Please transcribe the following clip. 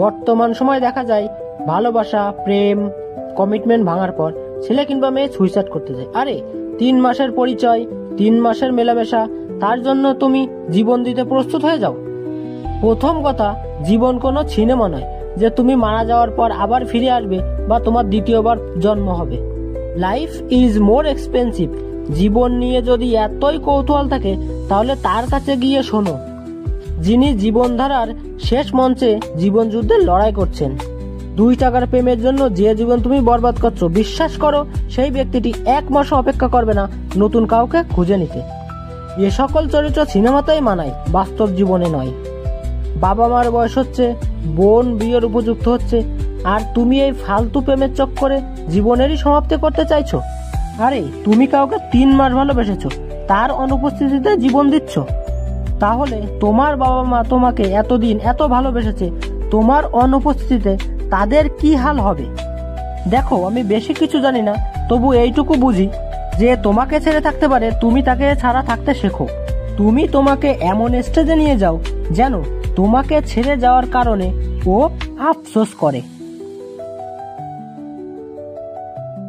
বর্তমান সময় দেখা যায় ভালোবাসা, প্রেম, কমিটমেন্ট ভাঙার পর ছেলে কিংবা মেয়ে সুইসাইড করতে যায়। আরে 3 মাসের পরিচয়, 3 মাসের মেলামেশা, তার জন্য তুমি জীবন দিতে প্রস্তুত হয়ে যাও? প্রথম কথা, জীবন কোনো সিনেমা নয় যে তুমি মারা যাওয়ার পর আবার ফিরে আসবে বা তোমার দ্বিতীয়বার জন্ম হবে। Life is more expensive. জীবন নিয়ে যদি এতই কৌতূহল থাকে তাহলে তার কাছে গিয়ে শোনো, যিনি জীবনধারার শেষ মঞ্চে জীবন যুদ্ধের লড়াই করছেন। 2 টাকার প্রেমের জন্য যে জীবন তুমি বরবাদ করছো, বিশ্বাস করো সেই ব্যক্তিটি 1 মাস অপেক্ষা করবে না নতুন কাউকে খুঁজে নিতে। এ সকল চরিত্র সিনেমাতেই মানায়, বাস্তব জীবনে নয়। বাবা মার বয়স হচ্ছে, বোন বিয়ের উপযুক্ত হচ্ছে, আর তুমি এই ফালতু প্রেমের চক্করে জীবনেরই সমাপ্তি করতে চাইছো? আরে তুমি কাউকে 3 মাস ভালোবেসেছো, তার অনুপস্থিতিতে জীবন দিচ্ছ। তাহলে তোমার বাবা মা তোমাকে এতদিন এত ভালোবেসেছে, তোমার অনুপস্থিতিতে তাদের কি হাল হবে? দেখো, আমি বেশি কিছু জানি না, তবু এইটুকু বুঝি যে তোমাকে ছেড়ে থাকতে পারে, তুমি তাকে ছাড়া থাকতে শেখো। তুমি তোমাকে এমন স্টেজে নিয়ে যাও যেন তোমাকে ছেড়ে যাওয়ার কারণে ও আফসোস করে।